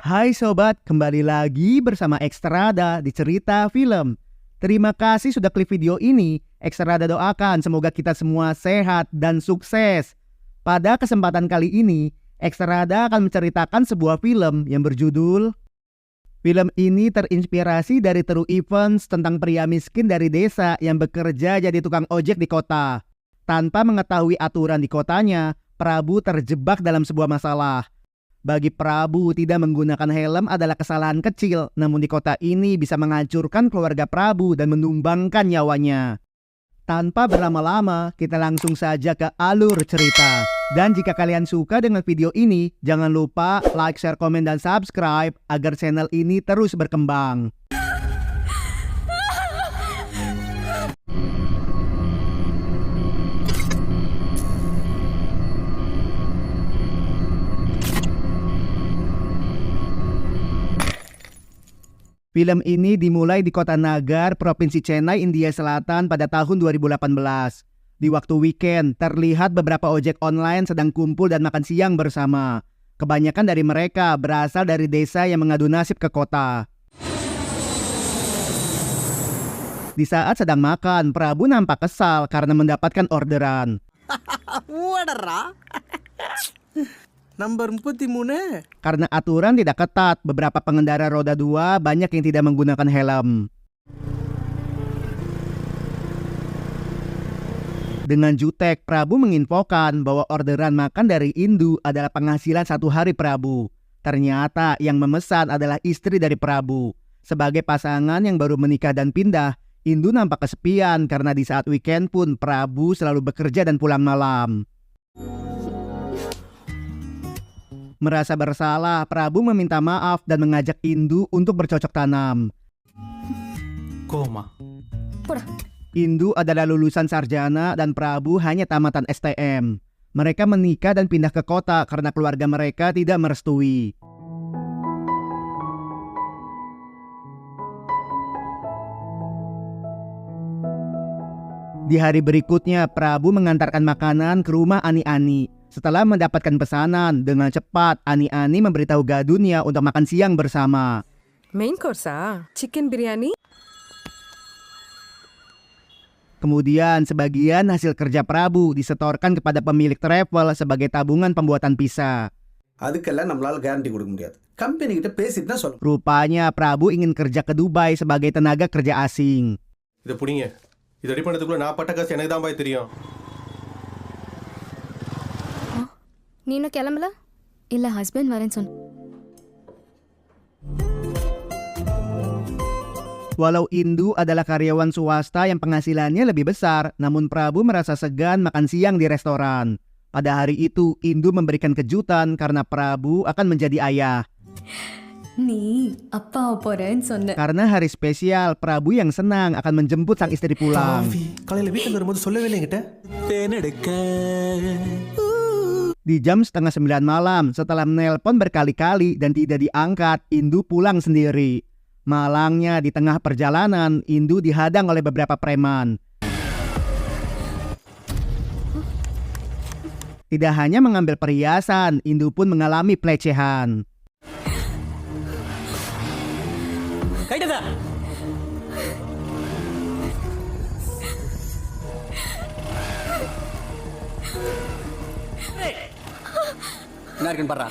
Hai sobat, kembali lagi bersama Ekstrada di Cerita Film. Terima kasih sudah klik video ini. Ekstrada doakan semoga kita semua sehat dan sukses. Pada kesempatan kali ini, Ekstrada akan menceritakan sebuah film yang berjudul. Film ini terinspirasi dari true events tentang pria miskin dari desa yang bekerja jadi tukang ojek di kota. Tanpa mengetahui aturan di kotanya, Prabu terjebak dalam sebuah masalah. Bagi Prabu, tidak menggunakan helm adalah kesalahan kecil, namun di kota ini bisa menghancurkan keluarga Prabu dan menumbangkan nyawanya. Tanpa berlama-lama, kita langsung saja ke alur cerita. Dan jika kalian suka dengan video ini, jangan lupa like, share, komen, dan subscribe agar channel ini terus berkembang. Film ini dimulai di kota Nagar, Provinsi Chennai, India Selatan pada tahun 2018. Di waktu weekend, terlihat beberapa ojek online sedang kumpul dan makan siang bersama. Kebanyakan dari mereka berasal dari desa yang mengadu nasib ke kota. Di saat sedang makan, Prabu nampak kesal karena mendapatkan orderan. Nomor 43. Karena aturan tidak ketat, beberapa pengendara roda 2 banyak yang tidak menggunakan helm. Dengan jutek, Prabu menginfokan bahwa orderan makan dari Indu adalah penghasilan satu hari Prabu. Ternyata yang memesan adalah istri dari Prabu. Sebagai pasangan yang baru menikah dan pindah, Indu nampak kesepian karena di saat weekend pun Prabu selalu bekerja dan pulang malam. Merasa bersalah, Prabu meminta maaf dan mengajak Indu untuk bercocok tanam. Koma. Indu adalah lulusan sarjana dan Prabu hanya tamatan STM. Mereka menikah dan pindah ke kota karena keluarga mereka tidak merestui. Di hari berikutnya, Prabu mengantarkan makanan ke rumah Ani-Ani. Setelah mendapatkan pesanan, dengan cepat Ani-Ani memberitahu Gadunia untuk makan siang bersama. Main course chicken biryani. Kemudian sebagian hasil kerja Prabu disetorkan kepada pemilik travel sebagai tabungan pembuatan pizza. அதுக்கெல்லாம் நம்மளால கேரண்டி கொடுக்க முடியாது. கம்பெனி கிட்ட பேசிட்டு தான் சொல்லணும். Rupanya Prabu ingin kerja ke Dubai sebagai tenaga kerja asing. இதை புடிங்க. இது ரெடி பண்ணதுக்குள்ள நான் பட்ட காசு எனக்கு தான் பாய் தெரியும். ನೀನು ಕೆಳಮಲ ಇಲ್ಲ ಹಸ್ಬೆಂಡ್ ವರೆನ್ ಸೊನ್. Walau Indu adalah karyawan swasta yang penghasilannya lebih besar, namun Prabu merasa segan makan siang di restoran. Pada hari itu, Indu memberikan kejutan karena Prabu akan menjadi ayah. ನೀ ಅಪ್ಪ ಪೊರೆನ್ ಸೊನ್ನೆ. Karena hari spesial, Prabu yang senang akan menjemput sang istri pulang. காலையில வீட்டுக்கு வரும்போது சொல்லவே இல்லை என்கிட்ட. தேனெடுக்க. Di jam 8:30 malam, setelah menelpon berkali-kali dan tidak diangkat, Indu pulang sendiri. Malangnya di tengah perjalanan, Indu dihadang oleh beberapa preman. Tidak hanya mengambil perhiasan, Indu pun mengalami pelecehan. கைட்டதா. என்ன இருக்குன்னு பாறா.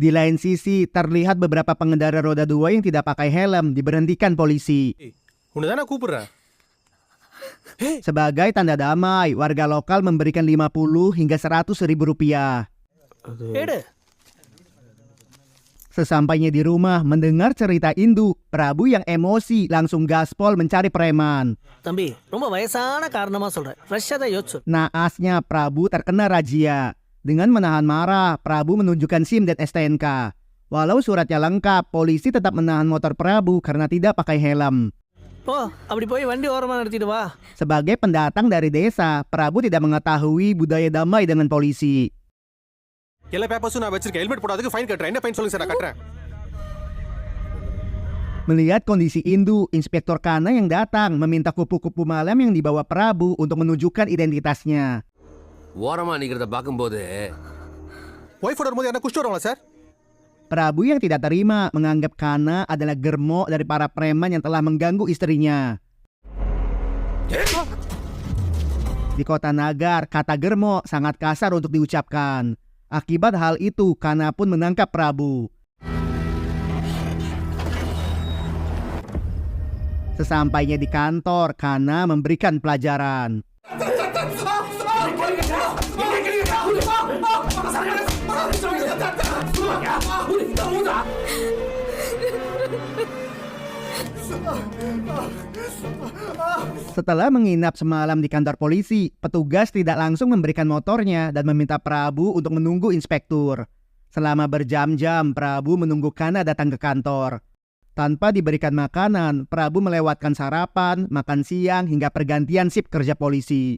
Di lain sisi, terlihat beberapa pengendara roda 2 yang tidak pakai helm diberhentikan polisi. உன்னதான கூப்பிடுறேன். Sebagai tanda damai, warga lokal memberikan 50 hingga 100 ribu rupiah. Sesampainya di rumah, mendengar cerita Indu, Prabu yang emosi langsung gaspol mencari preman. தம்பி ரொம்ப வயசான காரணமா சொல்றேன். ஃப்ரெஷ்ஷா தான் யோசிச்சு. Naasnya Prabu terkena razia. Dengan menahan marah, Prabu menunjukkan SIM dan STNK. Walau suratnya lengkap, polisi tetap menahan motor Prabu karena tidak pakai helm. போ அப்படி போய் வண்டி ஓரமா நிறுத்திட்டு வா. Sebagai pendatang dari desa, Prabu tidak mengetahui budaya damai dengan polisi. எல்லா பேப்பர்ஸும் நான் வச்சிருக்கேன். ஹெல்மெட் போடாததுக்கு ஃபைன் கட்டுறேன். என்ன ஃபைன் சொல்லுங்க சார், நான் கட்டுறேன். Melihat kondisi Indu, Inspektur Kana yang datang meminta kupu-kupu malam yang dibawa Prabu untuk menunjukkan identitasnya. ஓரமா நிக்கிறத பார்க்கும்போது ஒய்ஃபோட வரும்போது என்ன குஷ்டு வரும்ல sir? Prabu yang tidak terima menganggap Kana adalah germo dari para preman yang telah mengganggu istrinya. Di kota Nagar, kata germo sangat kasar untuk diucapkan. Akibat hal itu, Kana pun menangkap Prabu. Sesampainya di kantor, Kana memberikan pelajaran. Setelah menginap semalam di kantor polisi, petugas tidak langsung memberikan motornya dan meminta Prabu untuk menunggu inspektur. Selama berjam-jam, Prabu menunggu Kana datang ke kantor. Tanpa diberikan makanan, Prabu melewatkan sarapan, makan siang, hingga pergantian sip kerja polisi.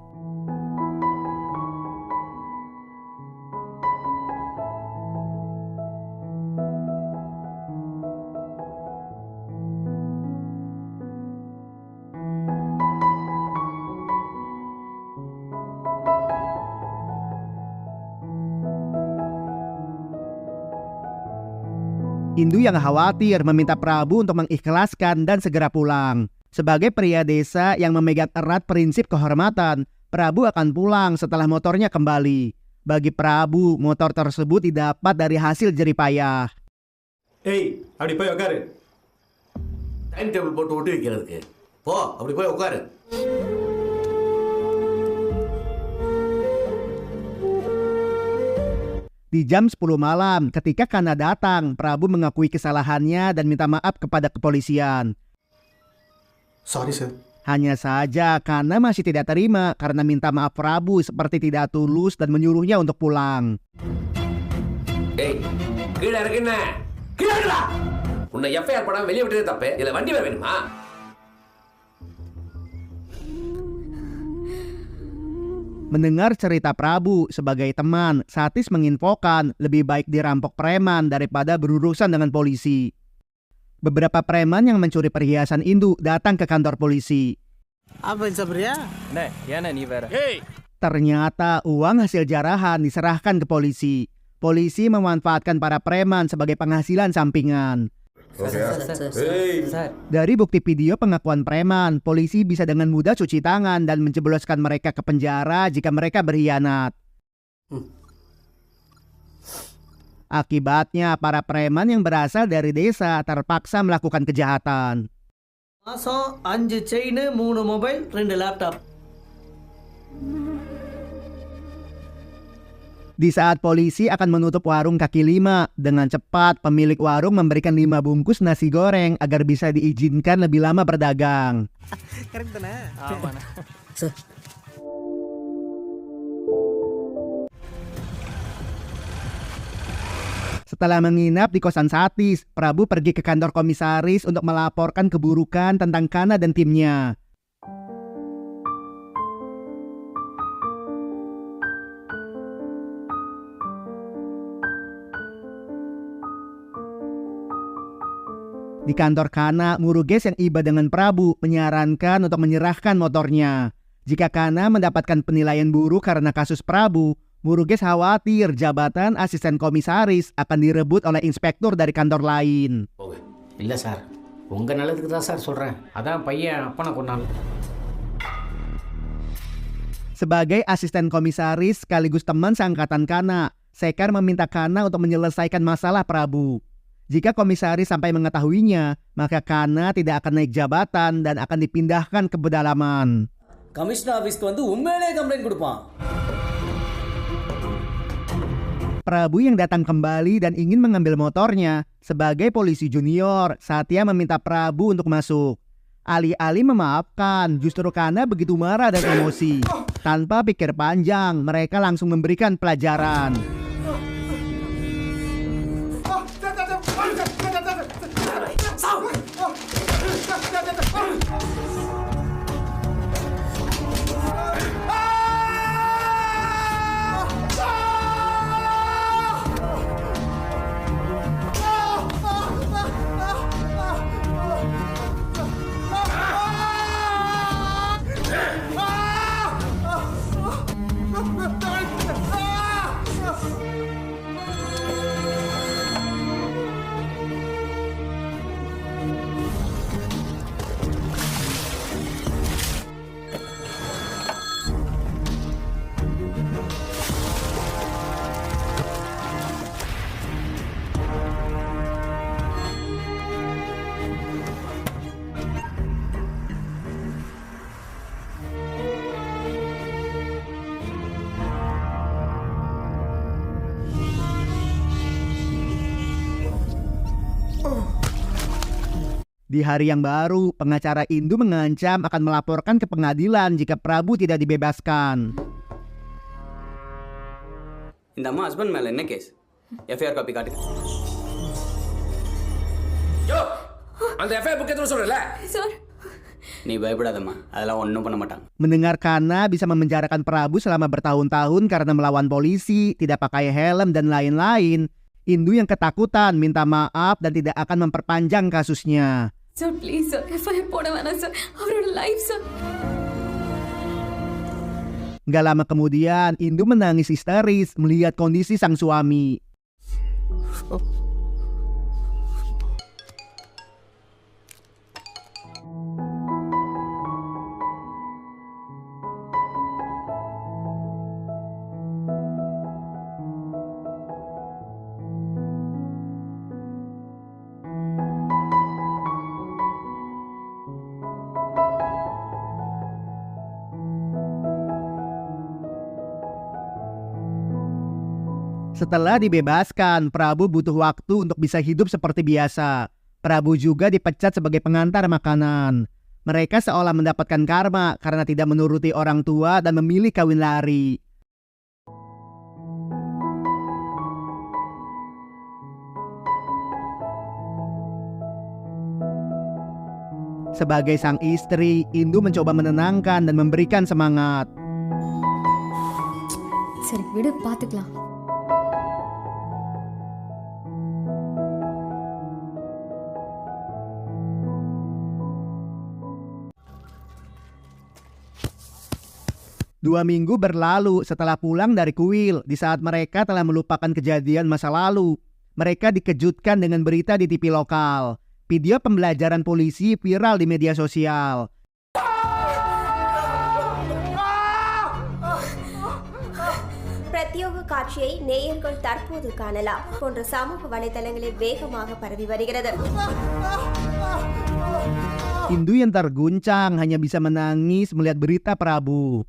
Indu yang khawatir meminta Prabu untuk mengikhlaskan dan segera pulang. Sebagai pria desa yang memegang erat prinsip kehormatan, Prabu akan pulang setelah motornya kembali. Bagi Prabu, motor tersebut didapat dari hasil jeripayah. ஏய் அப்படி போய் உட்காரு. Time table போட்டு ஒட்டி வைக்கிறதுக்கு போ, அப்படி போய் உட்காரு. Di jam 10 malam, ketika Kana datang, Prabu mengakui kesalahannya dan minta maaf kepada kepolisian. Sorry sir. Hanya saja Kana masih tidak terima karena minta maaf Prabu seperti tidak tulus dan menyuruhnya untuk pulang. டேய் கீழே இறக்குண்ணே, கீழே இறக்குடா. உன்னை எஃப்ஐஆர் போடாம வெளியே விட்டதே தப்பு, இதுல வண்டி வேணுமா? Mendengar cerita Prabu sebagai teman, Satis menginfokan lebih baik dirampok preman daripada berurusan dengan polisi. Beberapa preman yang mencuri perhiasan Indu datang ke kantor polisi. Apa Sabria? Ternyata uang hasil jarahan diserahkan ke polisi. Polisi memanfaatkan para preman sebagai penghasilan sampingan. Dari bukti video pengakuan preman, polisi bisa dengan mudah cuci tangan dan menjebloskan mereka ke penjara jika mereka berkhianat. Akibatnya, para preman yang berasal dari desa terpaksa melakukan kejahatan. மாசம் 5 செயின் 3 மொபைல் 2 laptop. Di saat polisi akan menutup warung kaki lima, dengan cepat pemilik warung memberikan 5 bungkus nasi goreng agar bisa diizinkan lebih lama berdagang. Correct தானே? ஆமாண்ணா. Setelah menginap di kosan Satis, Prabu pergi ke kantor komisaris untuk melaporkan keburukan tentang Kana dan timnya. Di kantor Kana, Muruges yang iba dengan Prabu menyarankan untuk menyerahkan motornya. Jika Kana mendapatkan penilaian buruk karena kasus Prabu, Muruges khawatir jabatan asisten komisaris akan direbut oleh inspektur dari kantor lain. இல்லை சார், உங்கள் நல்லதுக்கு தான் சார் சொல்கிறேன். அதான் பையன் அப்பனை கொண்டான். Sebagai asisten komisaris sekaligus teman seangkatan Kana, Sekar meminta Kana untuk menyelesaikan masalah Prabu. Jika komisaris sampai mengetahuinya, maka Kana tidak akan naik jabatan dan akan dipindahkan ke pedalaman. Commissioner ஆஃபீஸ்க்கு வந்து உண்மையிலே கம்ப்ளைண்ட் கொடுப்பான். Prabu yang datang kembali dan ingin mengambil motornya, sebagai polisi junior, Satya meminta Prabu untuk masuk. Alih-alih memaafkan, justru Kana begitu marah dan emosi. Tanpa pikir panjang, mereka langsung memberikan pelajaran. Di hari yang baru, pengacara Indu mengancam akan melaporkan ke pengadilan jika Prabu tidak dibebaskan. இந்த அம்மா ஹஸ்பண்ட் மேல என்ன case FIR copy காட்டுங்க யோ அந்த FIR book எதுவும் சொல்றல சார் நீ பயப்படாதம்மா அதெல்லாம் ஒன்றும் பண்ண மாட்டாங்க Mendengar Kana bisa memenjarakan Prabu selama bertahun-tahun karena melawan polisi, tidak pakai helm dan lain-lain, Indu yang ketakutan minta maaf dan tidak akan memperpanjang kasusnya. Sir please sir FIR போட வேணாம் சார் அவரோட life sir. Gak lama kemudian, Indu menangis histeris melihat kondisi sang suami. Setelah dibebaskan, Prabu butuh waktu untuk bisa hidup seperti biasa. Prabu juga dipecat sebagai pengantar makanan. Mereka seolah mendapatkan karma karena tidak menuruti orang tua dan memilih kawin lari. Sebagai sang istri, Indu mencoba menenangkan dan memberikan semangat. சரி விடு பார்த்துக்கலாம். Dua minggu berlalu setelah pulang dari kuil. Di saat mereka telah melupakan kejadian masa lalu, mereka dikejutkan dengan berita di TV lokal. Video pembelajaran polisi viral di media sosial. பிரத்யோக காட்சியை நேயர்கள் தற்போது காணலாம் போன்ற சமூக வலைதளங்களில் வேகமாக பரவி வருகிறது. Indu yang terguncang hanya bisa menangis melihat berita Prabu.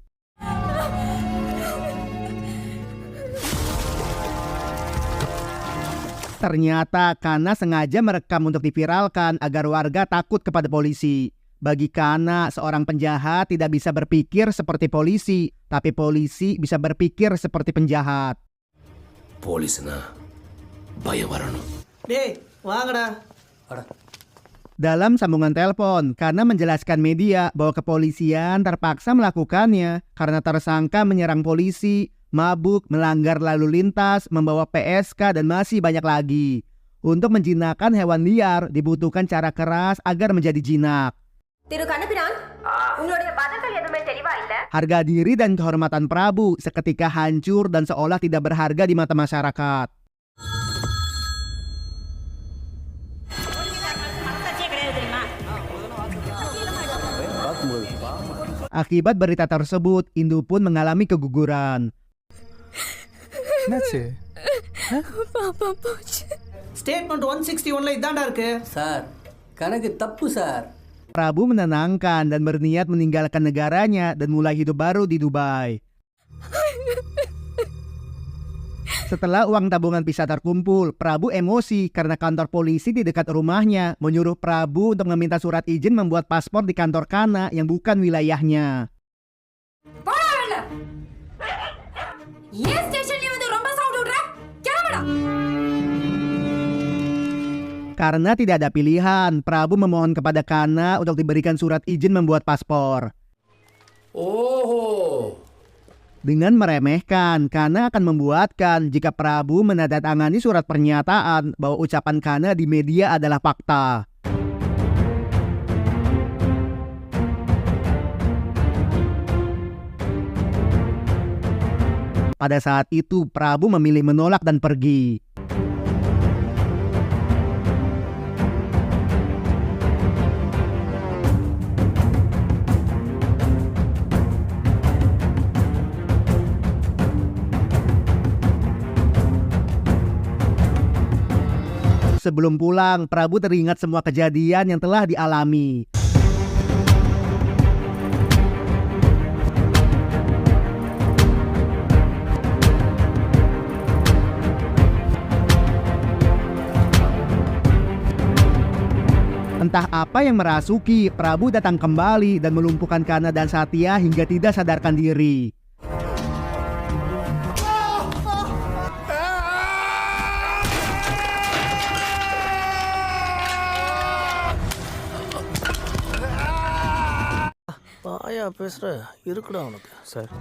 Ternyata Kana sengaja merekam untuk diviralkan agar warga takut kepada polisi. Bagi Kana, seorang penjahat tidak bisa berpikir seperti polisi, tapi polisi bisa berpikir seperti penjahat. போலீஸ்னா பயம் வரணும். டேய் வாங்கடா. Dalam sambungan telepon, Kana menjelaskan media bahwa kepolisian terpaksa melakukannya karena tersangka menyerang polisi, mabuk, melanggar lalu lintas, membawa PSK, dan masih banyak lagi. Untuk menjinakkan hewan liar dibutuhkan cara keras agar menjadi jinak. திரு கண்ணபிரான் உங்களுடைய பதில்கள் எதுவுமே தெளிவா இல்ல. Harga diri dan kehormatan Prabu seketika hancur dan seolah tidak berharga di mata masyarakat. Akibat berita tersebut, Indu pun mengalami keguguran. பாப்பா போச்சு. ஸ்டேட்மெண்ட் 161ல இதான்டா இருக்கு. சார் கணக்கு தப்பு sir. Prabu menenangkan dan berniat meninggalkan negaranya dan mulai hidup baru di Dubai. Setelah uang tabungan bisa terkumpul, Prabu emosi karena kantor polisi di dekat rumahnya menyuruh Prabu untuk meminta surat izin membuat paspor di kantor Kana yang bukan wilayahnya. Karena tidak ada pilihan, Prabu memohon kepada Kana untuk diberikan surat izin membuat paspor. ஓஹோ Dengan meremehkan, Kana akan membuatkan jika Prabu menandatangani surat pernyataan bahwa ucapan Kana di media adalah fakta. Pada saat itu, Prabu memilih menolak dan pergi. Sebelum pulang, Prabu teringat semua kejadian yang telah dialami. Entah apa yang merasuki, Prabu datang kembali dan melumpuhkan Kana dan Satya hingga tidak sadarkan diri. பாயா பேசுற இருக்குடா உனக்கு சார்.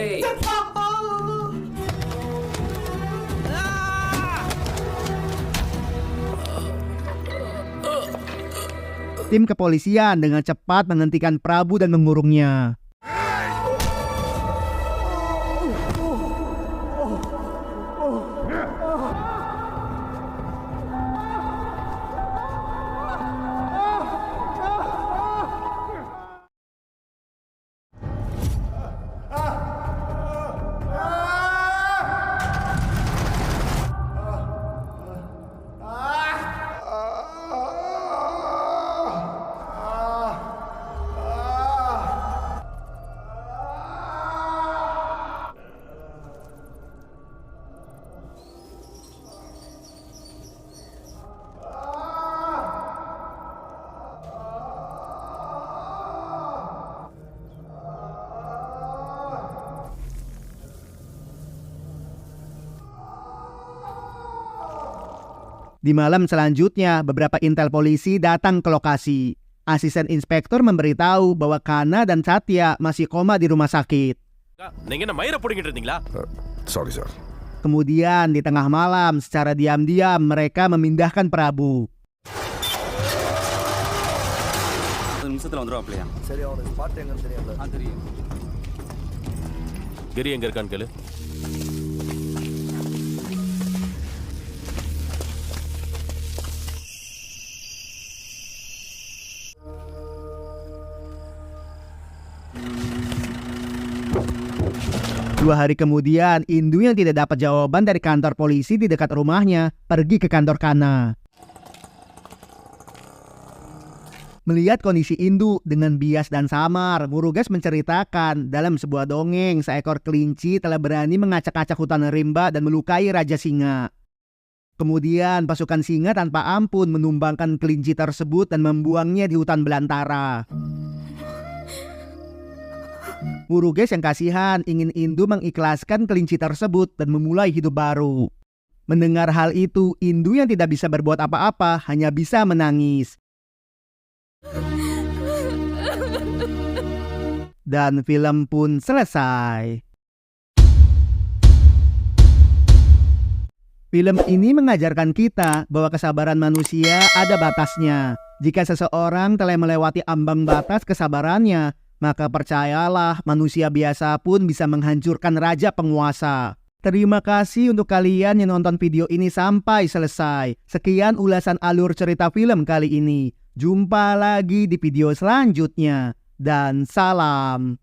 ஏய் Tim kepolisian dengan cepat menghentikan Prabu dan mengurungnya. Di malam selanjutnya, beberapa intel polisi datang ke lokasi. Asisten inspektur memberitahu bahwa Kana dan Satya masih koma di rumah sakit. நீங்க என்ன மயிரை பிடிங்கிட்டு இருந்தீங்களா? Sorry sir. Kemudian di tengah malam, secara diam-diam mereka memindahkan Prabu. நிமிஷத்தில் வந்துடும் அப்படியா? சரி, அவரோட ஸ்பாட் எங்கன்னு தெரியல. தெரியும். கிரி எங்க இருக்கான்னு கேளு. Dua hari kemudian, Indu yang tidak dapat jawaban dari kantor polisi di dekat rumahnya pergi ke kantor Kana. Melihat kondisi Indu dengan bias dan samar, Murugesh menceritakan dalam sebuah dongeng seekor kelinci telah berani mengacak-acak hutan rimba dan melukai Raja Singa. Kemudian pasukan singa tanpa ampun menumbangkan kelinci tersebut dan membuangnya di hutan belantara. Murugesh yang kasihan ingin Indu mengikhlaskan kelinci tersebut dan memulai hidup baru. Mendengar hal itu, Indu yang tidak bisa berbuat apa-apa hanya bisa menangis. Dan film pun selesai. Film ini mengajarkan kita bahwa kesabaran manusia ada batasnya. Jika seseorang telah melewati ambang batas kesabarannya, maka percayalah manusia biasa pun bisa menghancurkan raja penguasa. Terima kasih untuk kalian yang nonton video ini sampai selesai. Sekian ulasan alur cerita film kali ini. Jumpa lagi di video selanjutnya. Dan salam.